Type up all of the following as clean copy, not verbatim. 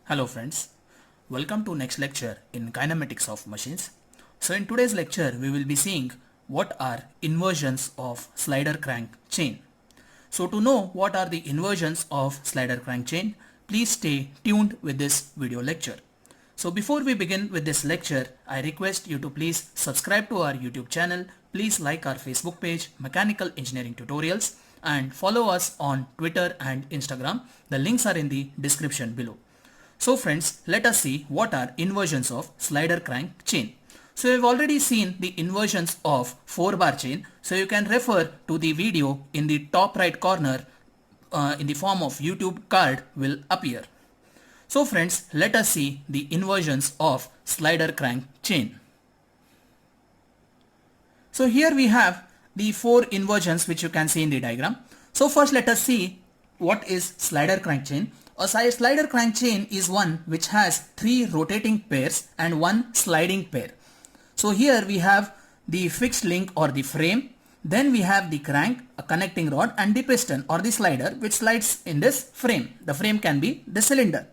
Hello friends, welcome to next lecture in kinematics of machines. So in today's lecture we will be seeing what are inversions of slider crank chain. So to know what are the inversions of slider crank chain, please stay tuned with this video lecture. So before we begin with this lecture, I request you to please subscribe to our YouTube channel, please like our Facebook page Mechanical Engineering Tutorials and follow us on Twitter and Instagram. The links are in the description below. So friends, let us see what are inversions of slider crank chain. So we've already seen the inversions of 4-bar chain. So you can refer to the video in the top right corner in the form of YouTube card will appear. So friends, let us see the inversions of slider crank chain. So here we have the 4 inversions which you can see in the diagram. So first let us see what is slider crank chain. A slider crank chain is one which has 3 rotating pairs and 1 sliding pair. So here we have the fixed link or the frame, then we have the crank, a connecting rod and the piston or the slider which slides in this frame. The frame can be the cylinder.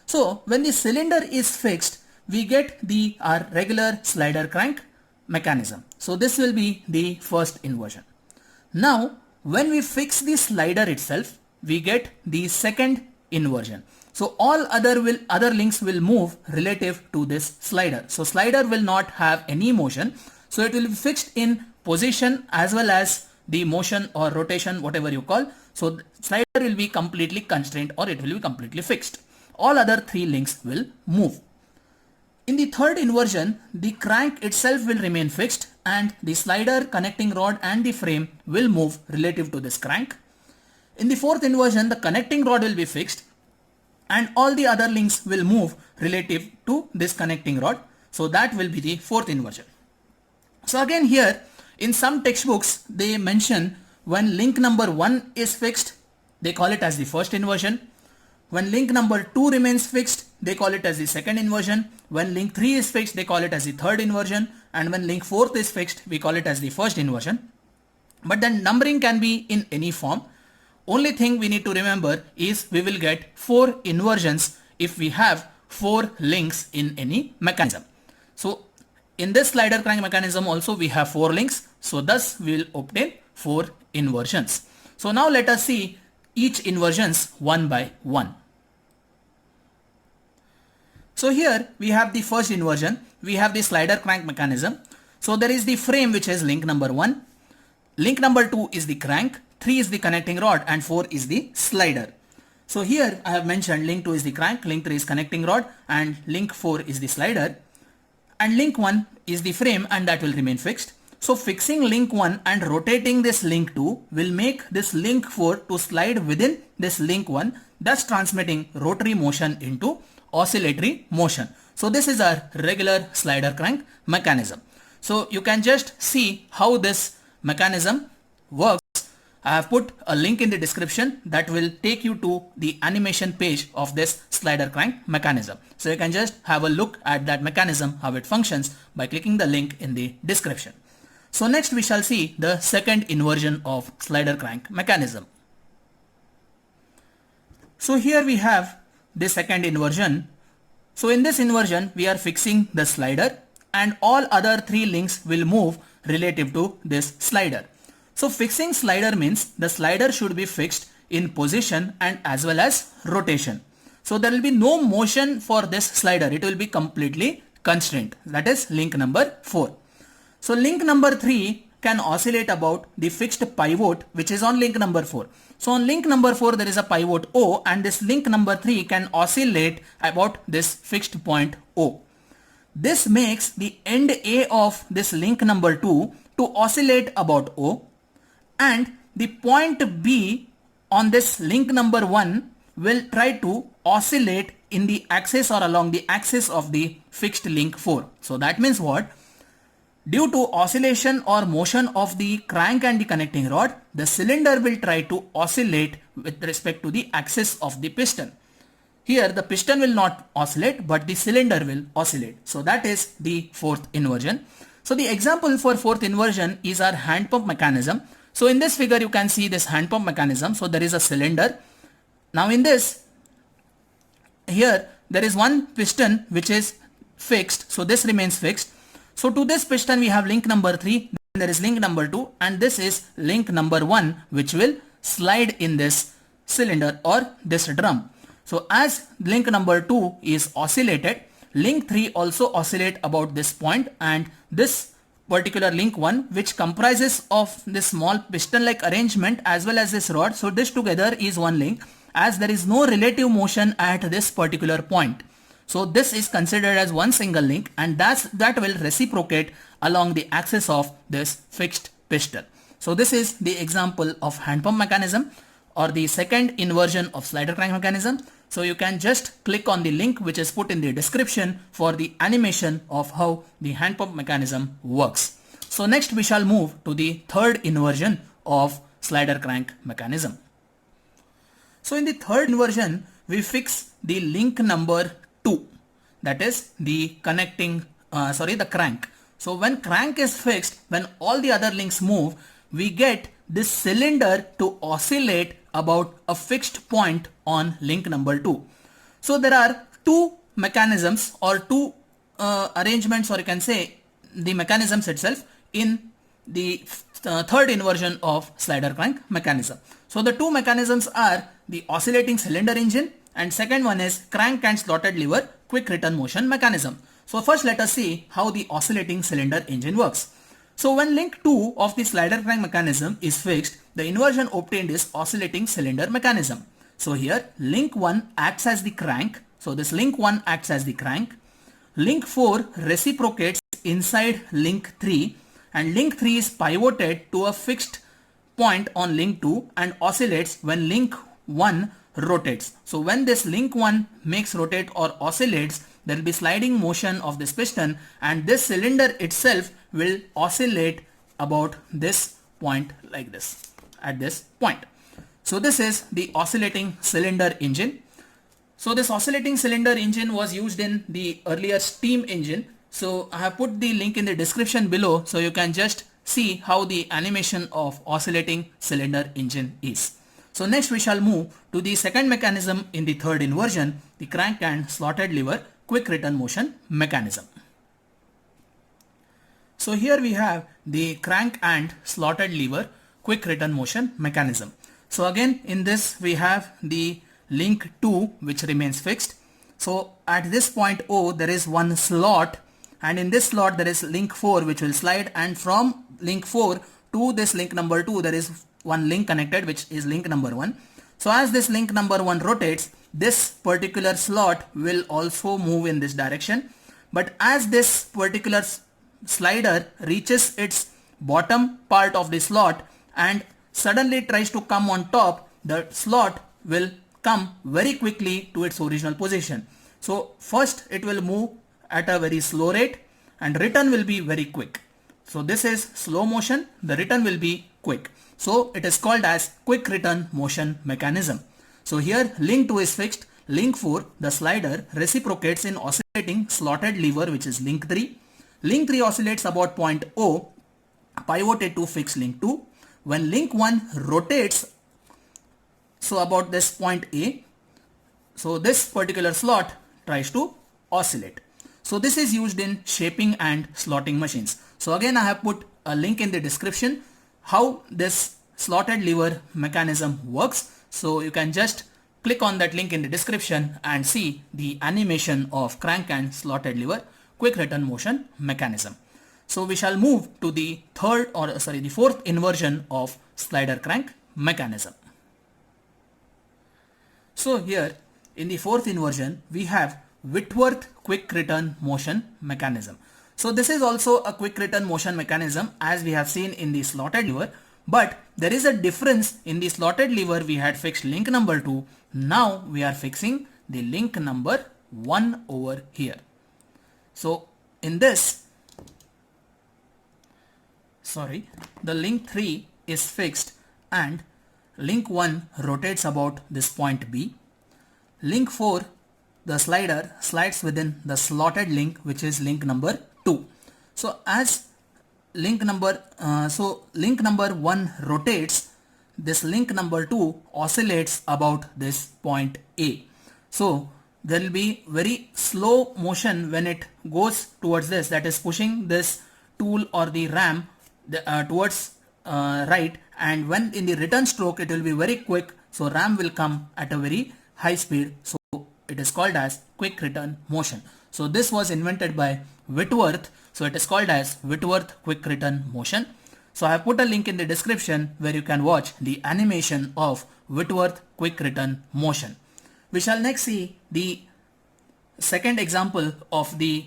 So when the cylinder is fixed, we get our regular slider crank mechanism. So this will be the first inversion. Now when we fix the slider itself, we get the second inversion. So all other links will move relative to this slider. So slider will not have any motion. So it will be fixed in position as well as the motion or rotation, whatever you call. So slider will be completely constrained or it will be completely fixed. All other 3 links will move. In the third inversion, the crank itself will remain fixed and the slider, connecting rod and the frame will move relative to this crank. In the fourth inversion, the connecting rod will be fixed and all the other links will move relative to this connecting rod. So that will be the fourth inversion. So again here in some textbooks they mention when link number 1 is fixed, they call it as the first inversion. When link number 2 remains fixed, they call it as the second inversion. When link 3 is fixed, they call it as the third inversion. And when link 4th is fixed, we call it as the first inversion. But then numbering can be in any form. Only thing we need to remember is we will get 4 inversions if we have 4 links in any mechanism. So in this slider crank mechanism also we have 4 links. So thus we will obtain 4 inversions. So now let us see each inversions one by one. So here we have the first inversion. We have the slider crank mechanism. So there is the frame which is link number 1. Link number 2 is the crank. 3 is the connecting rod and 4 is the slider. So here I have mentioned link 2 is the crank, link 3 is connecting rod and link 4 is the slider. And link 1 is the frame and that will remain fixed. So fixing link 1 and rotating this link 2 will make this link 4 to slide within this link 1, thus transmitting rotary motion into oscillatory motion. So this is our regular slider crank mechanism. So you can just see how this mechanism works. I have put a link in the description that will take you to the animation page of this slider crank mechanism. So you can just have a look at that mechanism, how it functions by clicking the link in the description. So next we shall see the second inversion of slider crank mechanism. So here we have the second inversion. So in this inversion we are fixing the slider and all other 3 links will move relative to this slider. So fixing slider means the slider should be fixed in position and as well as rotation. So there will be no motion for this slider. It will be completely constrained. That is link number 4. So link number 3 can oscillate about the fixed pivot which is on link number 4. So on link number 4 there is a pivot O and this link number 3 can oscillate about this fixed point O. This makes the end A of this link number 2 to oscillate about O and the point B on this link number 1 will try to oscillate in the axis or along the axis of the fixed link 4. So that means what? Due to oscillation or motion of the crank and the connecting rod, the cylinder will try to oscillate with respect to the axis of the piston. Here the piston will not oscillate but the cylinder will oscillate. So that is the fourth inversion. So the example for fourth inversion is our hand pump mechanism. So in this figure you can see this hand pump mechanism. So there is a cylinder. Now in this, here there is one piston which is fixed, so this remains fixed. So to this piston we have link number 3, then there is link number 2, and this is link number 1 which will slide in this cylinder or this drum. So as link number 2 is oscillated, link 3 also oscillate about this point, and this particular link 1 which comprises of this small piston like arrangement as well as this rod, so this together is one link, as there is no relative motion at this particular point. So this is considered as one single link, and that will reciprocate along the axis of this fixed piston. So this is the example of hand pump mechanism, or the second inversion of slider crank mechanism. So you can just click on the link which is put in the description for the animation of how the hand pump mechanism works. So next we shall move to the third inversion of slider crank mechanism. So in the third inversion we fix the link number 2, that is the connecting the crank. So when crank is fixed, when all the other links move, we get this cylinder to oscillate about a fixed point on link number 2. So there are two mechanisms or two arrangements, or you can say the mechanisms itself in the third inversion of slider crank mechanism. So the two mechanisms are the oscillating cylinder engine, and second one is crank and slotted lever quick return motion mechanism. So first let us see how the oscillating cylinder engine works. So when link 2 of the slider crank mechanism is fixed, the inversion obtained is oscillating cylinder mechanism. So here link 1 acts as the crank. So this link 1 acts as the crank. Link 4 reciprocates inside link 3, and link 3 is pivoted to a fixed point on link 2 and oscillates when link 1 rotates. So when this link 1 makes rotate or oscillates, there will be sliding motion of this piston, and this cylinder itself will oscillate about this point like this, at this point. So this is the oscillating cylinder engine. So this oscillating cylinder engine was used in the earlier steam engine. So I have put the link in the description below, so you can just see how the animation of oscillating cylinder engine is. So next we shall move to the second mechanism in the third inversion, the crank and slotted lever quick return motion mechanism. So here we have the crank and slotted lever quick return motion mechanism. So again in this we have the link 2 which remains fixed. So at this point O there is one slot, and in this slot there is link 4 which will slide, and from link 4 to this link number 2 there is one link connected which is link number 1. So as this link number 1 rotates, this particular slot will also move in this direction, but as this particular slider reaches its bottom part of the slot and suddenly tries to come on top, the slot will come very quickly to its original position. So first it will move at a very slow rate and return will be very quick. So this is slow motion, the return will be quick. So it is called as quick return motion mechanism. So here link 2 is fixed, link 4 the slider reciprocates in oscillating slotted lever which is link 3. Link 3 oscillates about point O, pivoted to fix link 2. When link 1 rotates, so about this point A, so this particular slot tries to oscillate. So this is used in shaping and slotting machines. So again I have put a link in the description how this slotted lever mechanism works. So you can just click on that link in the description and see the animation of crank and slotted lever quick return motion mechanism. So we shall move to the the fourth inversion of slider crank mechanism. So here in the fourth inversion we have Whitworth quick return motion mechanism. So this is also a quick return motion mechanism as we have seen in the slotted lever, but there is a difference. In the slotted lever we had fixed link number 2, now we are fixing the link number 1 over here. So in this, the link 3 is fixed and link 1 rotates about this point B. Link 4, the slider slides within the slotted link which is link number 2. So as link number 1 rotates, this link number 2 oscillates about this point A. So there will be very slow motion when it goes towards this, that is pushing this tool or the ram towards right, and when in the return stroke it will be very quick, so ram will come at a very high speed, so it is called as quick return motion. So this was invented by Whitworth, so it is called as Whitworth quick return motion. So I have put a link in the description where you can watch the animation of Whitworth quick return motion. We shall next see the second example of the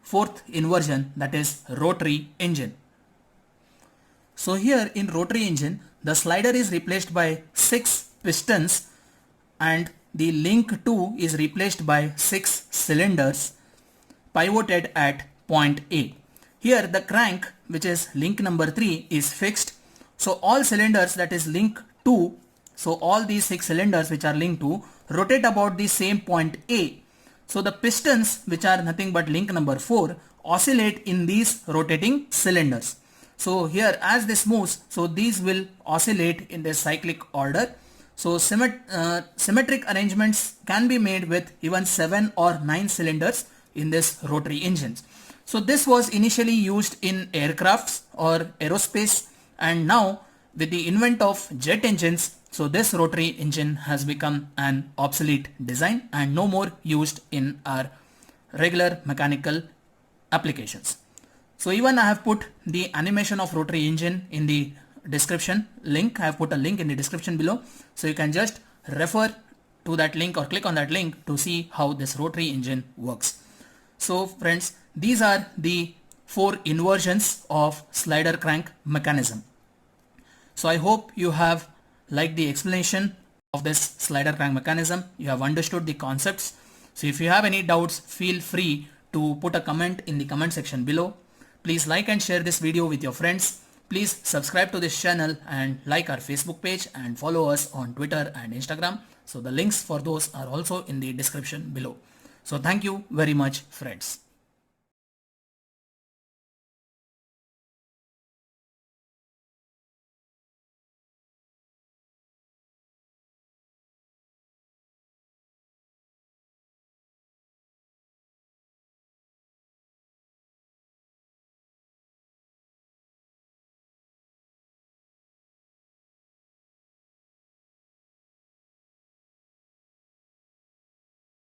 fourth inversion, that is rotary engine. So here in rotary engine, the slider is replaced by 6 pistons and the link 2 is replaced by 6 cylinders pivoted at point A. Here the crank, which is link number 3, is fixed. So all cylinders, that is link 2, so all these 6 cylinders which are linked to rotate about the same point A. So the pistons, which are nothing but link number 4, oscillate in these rotating cylinders. So here as this moves, so these will oscillate in this cyclic order. So symmetric arrangements can be made with even 7 or 9 cylinders in this rotary engines. So this was initially used in aircrafts or aerospace, and now with the invent of jet engines, so this rotary engine has become an obsolete design and no more used in our regular mechanical applications. So even I have put the animation of rotary engine in the description link. I have put a link in the description below, so you can just refer to that link or click on that link to see how this rotary engine works. So friends, these are the 4 inversions of slider crank mechanism. So I hope you have liked the explanation of this slider crank mechanism. You have understood the concepts. So if you have any doubts, feel free to put a comment in the comment section below. Please like and share this video with your friends. Please subscribe to this channel and like our Facebook page and follow us on Twitter and Instagram. So the links for those are also in the description below. So thank you very much, friends.